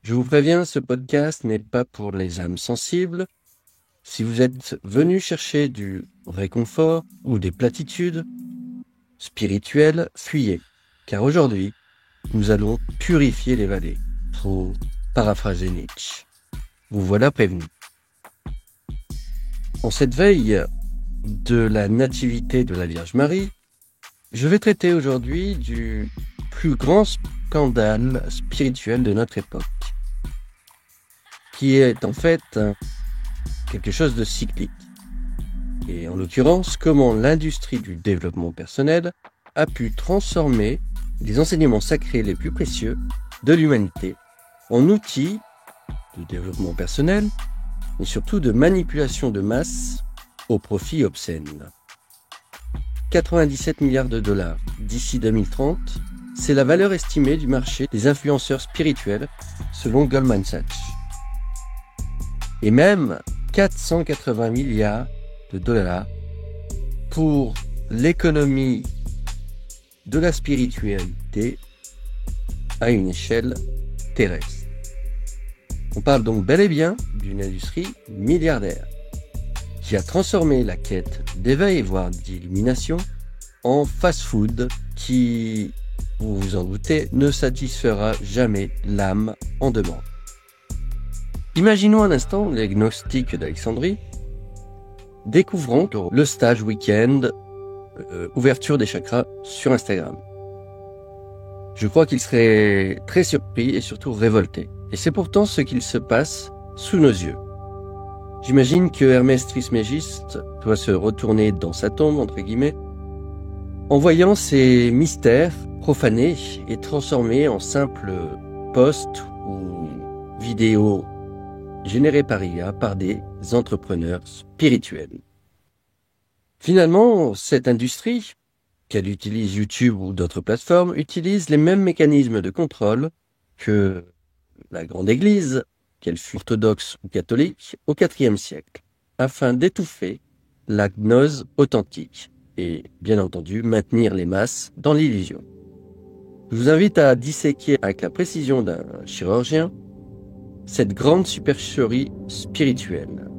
Je vous préviens, ce podcast n'est pas pour les âmes sensibles. Si vous êtes venu chercher du réconfort ou des platitudes spirituelles, fuyez. Car aujourd'hui, nous allons purifier les vallées, pour paraphraser Nietzsche. Vous voilà prévenu. En cette veille de la nativité de la Vierge Marie, je vais traiter aujourd'hui du plus grand scandale spirituel de notre époque, qui est en fait quelque chose de cyclique. Et en l'occurrence, comment l'industrie du développement personnel a pu transformer les enseignements sacrés les plus précieux de l'humanité en outils de développement personnel, mais surtout de manipulation de masse au profit obscène. 97 milliards de dollars d'ici 2030, c'est la valeur estimée du marché des influenceurs spirituels selon Goldman Sachs. Et même 480 milliards de dollars pour l'économie de la spiritualité à une échelle terrestre. On parle donc bel et bien d'une industrie milliardaire qui a transformé la quête d'éveil, voire d'illumination, en fast-food qui, vous vous en doutez, ne satisfera jamais l'âme en demande. Imaginons un instant les gnostiques d'Alexandrie découvrant le stage week-end ouverture des chakras sur Instagram. Je crois qu'ils seraient très surpris et surtout révoltés. Et c'est pourtant ce qu'il se passe sous nos yeux. J'imagine que Hermès Trismégiste doit se retourner dans sa tombe, entre guillemets, en voyant ces mystères profanés et transformés en simples posts ou vidéos générés par IA par des entrepreneurs spirituels. Finalement, cette industrie, qu'elle utilise YouTube ou d'autres plateformes, utilise les mêmes mécanismes de contrôle que la grande église, qu'elle fût orthodoxe ou catholique, au IVe siècle, afin d'étouffer la gnose authentique et, bien entendu, maintenir les masses dans l'illusion. Je vous invite à disséquer avec la précision d'un chirurgien cette grande supercherie spirituelle.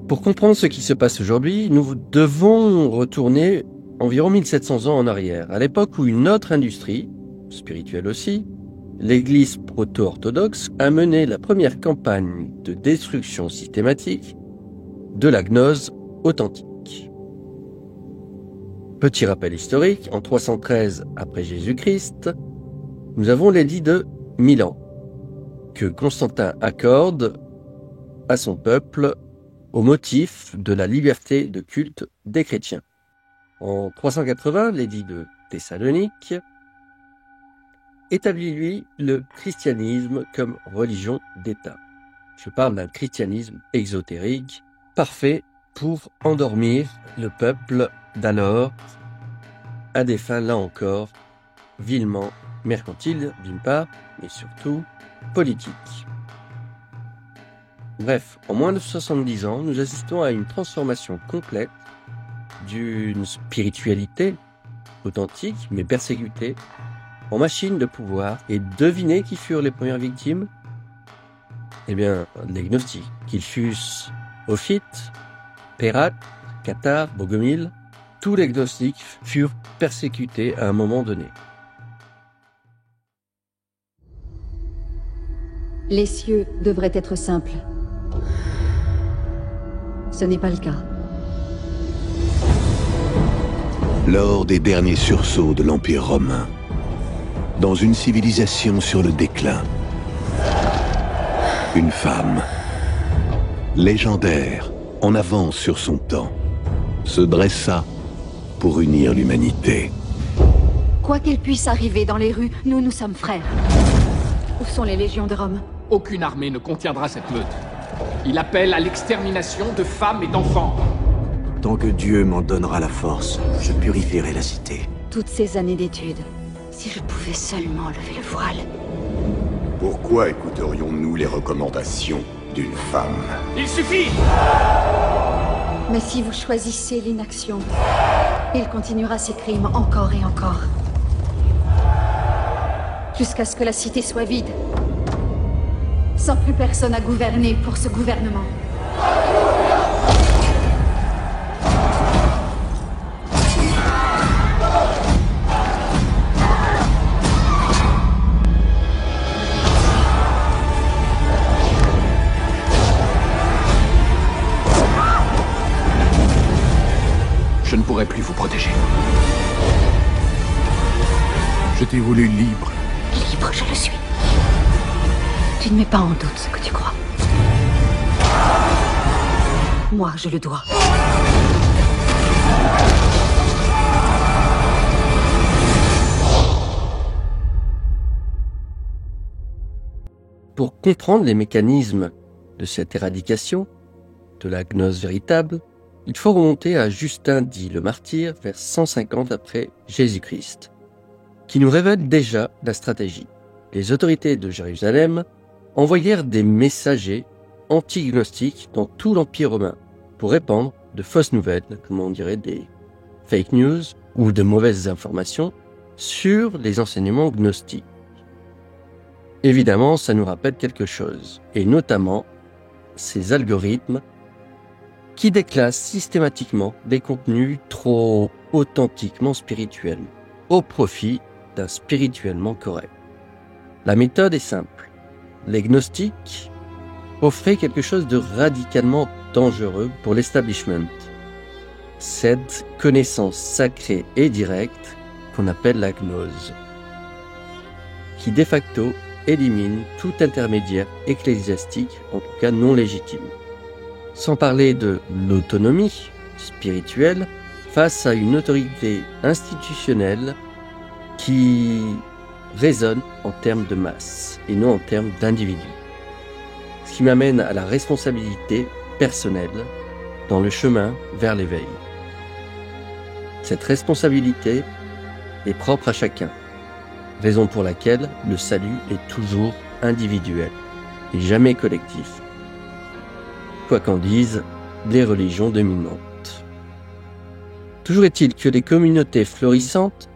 Pour comprendre ce qui se passe aujourd'hui, nous devons retourner environ 1700 ans en arrière, à l'époque où une autre industrie, spirituelle aussi, l'Église proto-orthodoxe, a mené la première campagne de destruction systématique de la gnose authentique. Petit rappel historique, en 313 après Jésus-Christ, nous avons l'édit de Milan, que Constantin accorde à son peuple au motif de la liberté de culte des chrétiens. En 380, l'édit de Thessalonique établit, lui, le christianisme comme religion d'État. Je parle d'un christianisme exotérique, parfait pour endormir le peuple d'alors, à des fins, là encore, vilement mercantiles, d'une part, mais surtout politiques. Bref, en moins de 70 ans, nous assistons à une transformation complète d'une spiritualité authentique, mais persécutée, en machine de pouvoir. Et devinez qui furent les premières victimes? Eh bien, les gnostiques, qu'ils fussent Ophites, Pérate, Cathare, Bogomil, tous les gnostiques furent persécutés à un moment donné. Les cieux devraient être simples. Ce n'est pas le cas. Lors des derniers sursauts de l'Empire romain, dans une civilisation sur le déclin, une femme, légendaire, en avance sur son temps, se dressa pour unir l'humanité. Quoi qu'il puisse arriver dans les rues, nous sommes frères. Où sont les légions de Rome? Aucune armée ne contiendra cette meute. Il appelle à l'extermination de femmes et d'enfants. Tant que Dieu m'en donnera la force, je purifierai la cité. Toutes ces années d'études, si je pouvais seulement lever le voile. Pourquoi écouterions-nous les recommandations d'une femme? Il suffit! Mais si vous choisissez l'inaction, il continuera ses crimes encore et encore. Jusqu'à ce que la cité soit vide. sans plus personne à gouverner pour ce gouvernement. Je ne pourrai plus vous protéger. Je t'ai voulu libre. Libre, je le suis. Tu ne mets pas en doute ce que tu crois. Moi, je le dois. Pour comprendre les mécanismes de cette éradication, de la gnose véritable, il faut remonter à Justin dit le martyr vers 150 après Jésus-Christ, qui nous révèle déjà la stratégie. Les autorités de Jérusalem envoyèrent des messagers anti-gnostiques dans tout l'Empire romain pour répandre de fausses nouvelles, comme on dirait des fake news ou de mauvaises informations sur les enseignements gnostiques. Évidemment, ça nous rappelle quelque chose, et notamment ces algorithmes qui déclassent systématiquement des contenus trop authentiquement spirituels, au profit d'un spirituellement correct. La méthode est simple. Les gnostiques offraient quelque chose de radicalement dangereux pour l'establishment. Cette connaissance sacrée et directe qu'on appelle la gnose, qui de facto élimine tout intermédiaire ecclésiastique, en tout cas non légitime. Sans parler de l'autonomie spirituelle face à une autorité institutionnelle qui résonne en termes de masse et non en termes d'individus. Ce qui m'amène à la responsabilité personnelle dans le chemin vers l'éveil. Cette responsabilité est propre à chacun, raison pour laquelle le salut est toujours individuel et jamais collectif. Quoi qu'en disent les religions dominantes. Toujours est-il que les communautés florissantes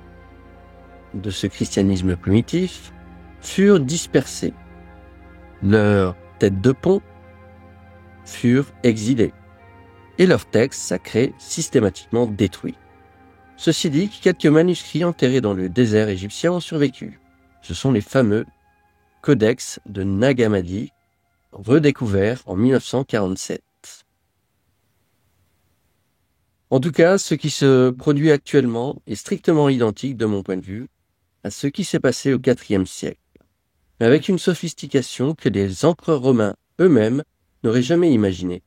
de ce christianisme primitif furent dispersées. Leurs têtes de pont furent exilées et leurs textes sacrés systématiquement détruits. Ceci dit, quelques manuscrits enterrés dans le désert égyptien ont survécu. Ce sont les fameux codex de Nag Hammadi, redécouverts en 1947. En tout cas, ce qui se produit actuellement est strictement identique, de mon point de vue, à ce qui s'est passé au IVe siècle, mais avec une sophistication que les empereurs romains eux-mêmes n'auraient jamais imaginée.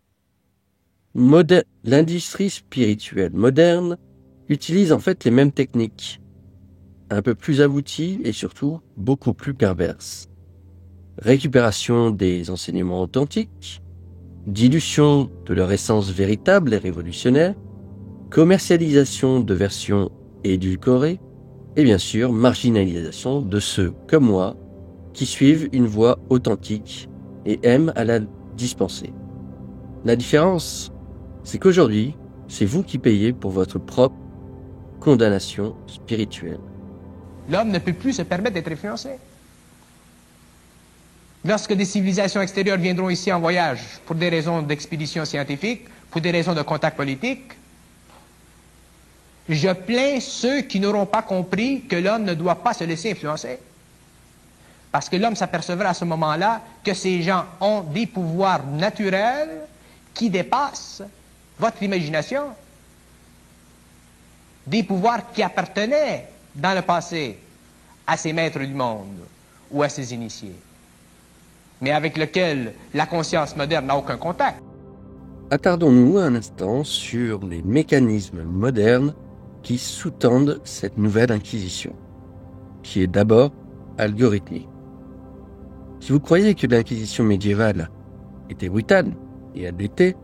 L'industrie spirituelle moderne utilise en fait les mêmes techniques, un peu plus abouties et surtout beaucoup plus perverses. Récupération des enseignements authentiques, dilution de leur essence véritable et révolutionnaire, commercialisation de versions édulcorées, et bien sûr marginalisation de ceux, comme moi, qui suivent une voie authentique et aiment à la dispenser. La différence, c'est qu'aujourd'hui, c'est vous qui payez pour votre propre condamnation spirituelle. L'homme ne peut plus se permettre d'être influencé. Lorsque des civilisations extérieures viendront ici en voyage pour des raisons d'expédition scientifique, pour des raisons de contact politique, je plains ceux qui n'auront pas compris que l'homme ne doit pas se laisser influencer. Parce que l'homme s'apercevra à ce moment-là que ces gens ont des pouvoirs naturels qui dépassent votre imagination. Des pouvoirs qui appartenaient dans le passé à ces maîtres du monde ou à ces initiés, mais avec lesquels la conscience moderne n'a aucun contact. Attardons-nous un instant sur les mécanismes modernes qui sous-tendent cette nouvelle inquisition, qui est d'abord algorithmique. Si vous croyez que l'inquisition médiévale était brutale, et elle l'était,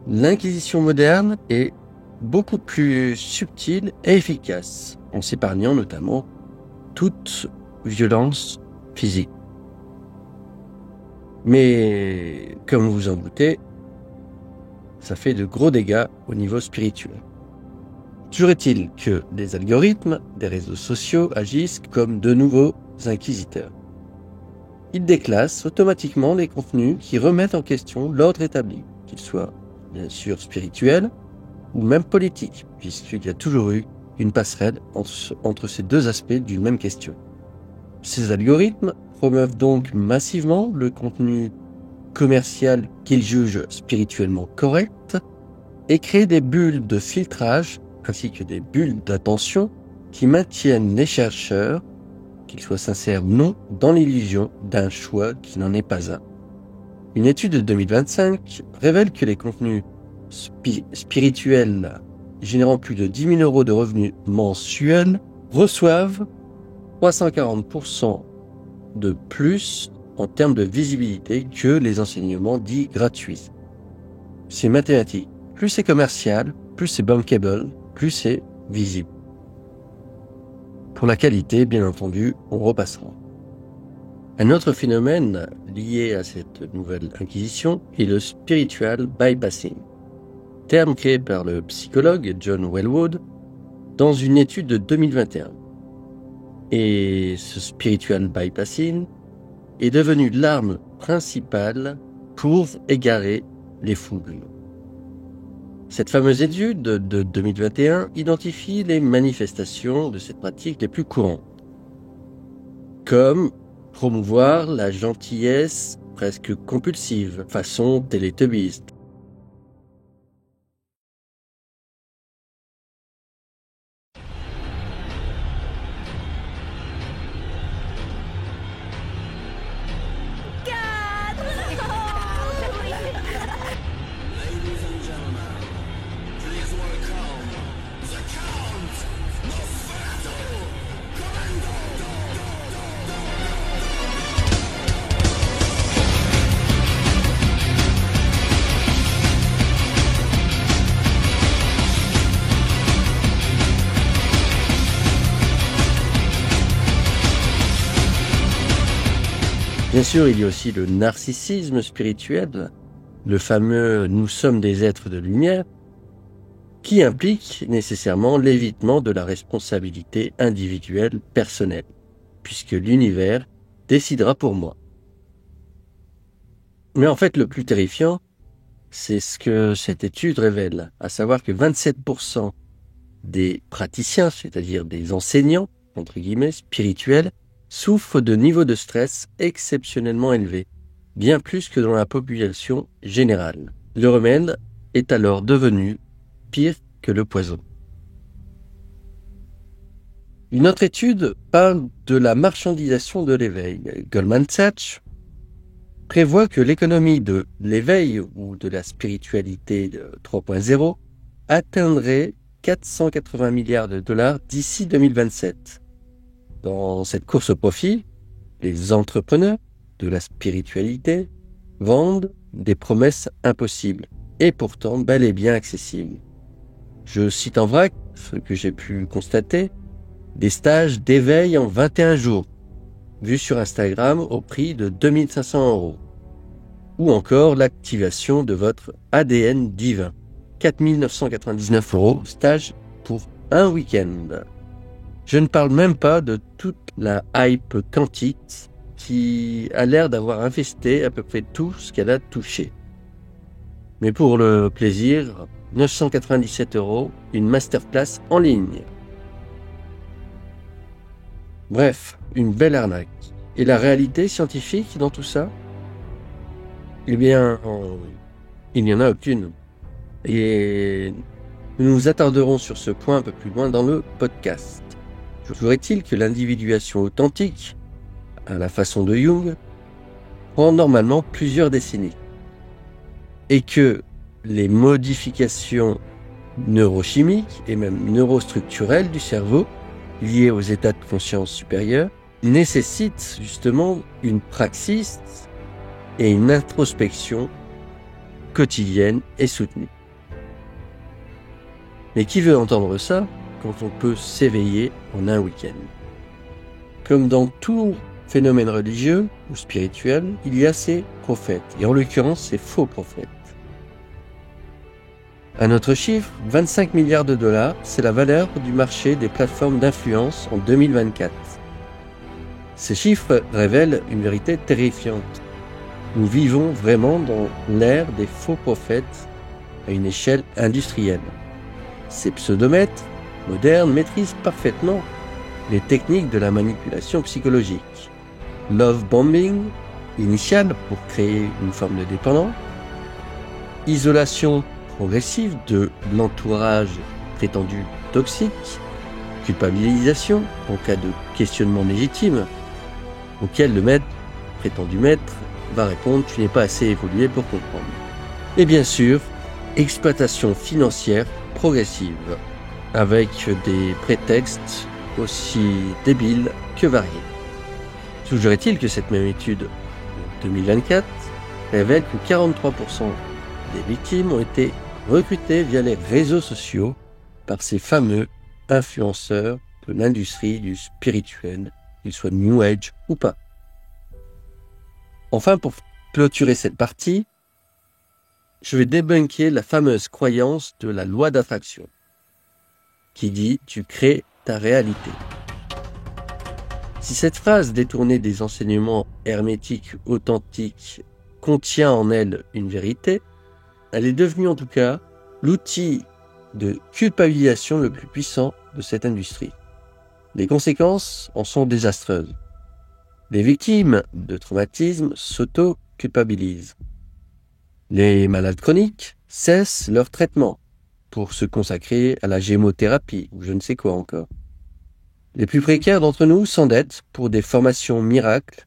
l'inquisition moderne est beaucoup plus subtile et efficace, en s'épargnant notamment toute violence physique. Mais, comme vous vous en doutez, ça fait de gros dégâts au niveau spirituel. Toujours est-il que les algorithmes des réseaux sociaux agissent comme de nouveaux inquisiteurs. il déclasse automatiquement les contenus qui remettent en question l'ordre établi, qu'ils soient bien sûr spirituels ou même politiques, puisqu'il y a toujours eu une passerelle entre ces deux aspects d'une même question. Ces algorithmes promeuvent donc massivement le contenu commercial qu'ils jugent spirituellement correct et créent des bulles de filtrage ainsi que des bulles d'attention qui maintiennent les chercheurs, qu'ils soient sincères ou non, dans l'illusion d'un choix qui n'en est pas un. Une étude de 2025 révèle que les contenus spirituels générant plus de 10 000 € de revenus mensuels reçoivent 340% de plus en termes de visibilité que les enseignements dits gratuits. C'est mathématique. Plus c'est commercial, plus c'est bankable, plus c'est visible. Pour la qualité, bien entendu, on repassera. Un autre phénomène lié à cette nouvelle inquisition est le spiritual bypassing, terme créé par le psychologue John Welwood dans une étude de 2021. Et ce spiritual bypassing est devenu l'arme principale pour égarer les foules. Cette fameuse étude de 2021 identifie les manifestations de cette pratique les plus courantes, comme promouvoir la gentillesse presque compulsive, façon Teletubbies. Bien sûr, il y a aussi le narcissisme spirituel, le fameux « nous sommes des êtres de lumière », qui implique nécessairement l'évitement de la responsabilité individuelle personnelle, puisque l'univers décidera pour moi. Mais en fait, le plus terrifiant, c'est ce que cette étude révèle, à savoir que 27% des praticiens, c'est-à-dire des enseignants, entre guillemets, spirituels, souffrent de niveaux de stress exceptionnellement élevés, bien plus que dans la population générale. Le remède est alors devenu pire que le poison. Une autre étude parle de la marchandisation de l'éveil. Goldman Sachs prévoit que l'économie de l'éveil ou de la spiritualité 3.0 atteindrait 480 milliards de dollars d'ici 2027. Dans cette course au profit, les entrepreneurs de la spiritualité vendent des promesses impossibles et pourtant bel et bien accessibles. Je cite en vrac ce que j'ai pu constater, des stages d'éveil en 21 jours, vus sur Instagram au prix de 2500 €. Ou encore l'activation de votre ADN divin, 4 999 €, stage pour un week-end. Je ne parle même pas de toute la hype quantique qui a l'air d'avoir infesté à peu près tout ce qu'elle a touché. Mais pour le plaisir, 997 €, une masterclass en ligne. Bref, une belle arnaque. Et la réalité scientifique dans tout ça ? Eh bien, il n'y en a aucune. Et nous nous attarderons sur ce point un peu plus loin dans le podcast. Toujours est-il que l'individuation authentique, à la façon de Jung, prend normalement plusieurs décennies. Et que les modifications neurochimiques et même neurostructurelles du cerveau, liées aux états de conscience supérieurs, nécessitent justement une praxis et une introspection quotidienne et soutenue. Mais qui veut entendre ça quand on peut s'éveiller en un week-end? Comme dans tout phénomène religieux ou spirituel, il y a ces prophètes, et en l'occurrence ces faux prophètes. Un autre chiffre, 25 milliards de dollars, c'est la valeur du marché des plateformes d'influence en 2024. Ces chiffres révèlent une vérité terrifiante. Nous vivons vraiment dans l'ère des faux prophètes à une échelle industrielle. Ces pseudomètres modernes maîtrisent parfaitement les techniques de la manipulation psychologique. Love bombing, initial pour créer une forme de dépendant, isolation progressive de l'entourage prétendu toxique, culpabilisation en cas de questionnement légitime, auquel le prétendu maître, va répondre « tu n'es pas assez évolué pour comprendre ». Et bien sûr, exploitation financière progressive, avec des prétextes aussi débiles que variés. Sougerait-il que cette même étude de 2024 révèle que 43% des victimes ont été recrutées via les réseaux sociaux par ces fameux influenceurs de l'industrie du spirituel, qu'ils soient New Age ou pas. Enfin, pour clôturer cette partie, je vais débunker la fameuse croyance de la loi d'attraction, qui dit « tu crées ta réalité ». Si cette phrase détournée des enseignements hermétiques authentiques contient en elle une vérité, elle est devenue en tout cas l'outil de culpabilisation le plus puissant de cette industrie. Les conséquences en sont désastreuses. Les victimes de traumatismes s'auto-culpabilisent. Les malades chroniques cessent leur traitement pour se consacrer à la gémothérapie ou je ne sais quoi encore. Les plus précaires d'entre nous s'endettent pour des formations miracles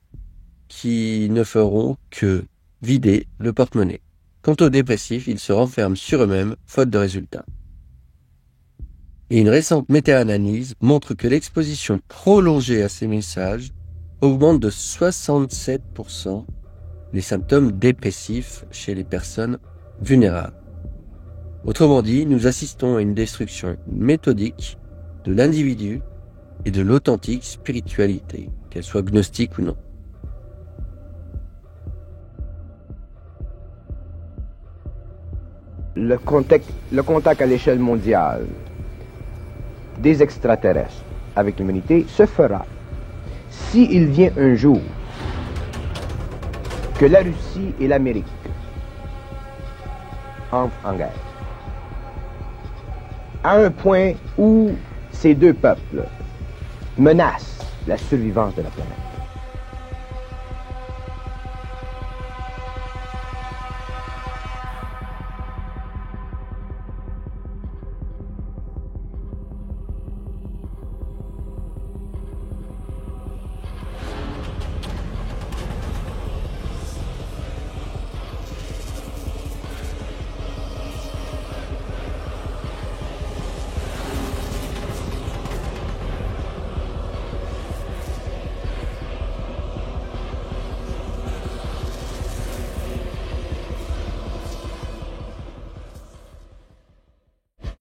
qui ne feront que vider le porte-monnaie. Quant aux dépressifs, ils se renferment sur eux-mêmes faute de résultats. Et une récente méta-analyse montre que l'exposition prolongée à ces messages augmente de 67% les symptômes dépressifs chez les personnes vulnérables. Autrement dit, nous assistons à une destruction méthodique de l'individu et de l'authentique spiritualité, qu'elle soit gnostique ou non. Le contact à l'échelle mondiale des extraterrestres avec l'humanité se fera s'il vient un jour que la Russie et l'Amérique entrent en guerre, à un point où ces deux peuples menacent la survivance de la planète.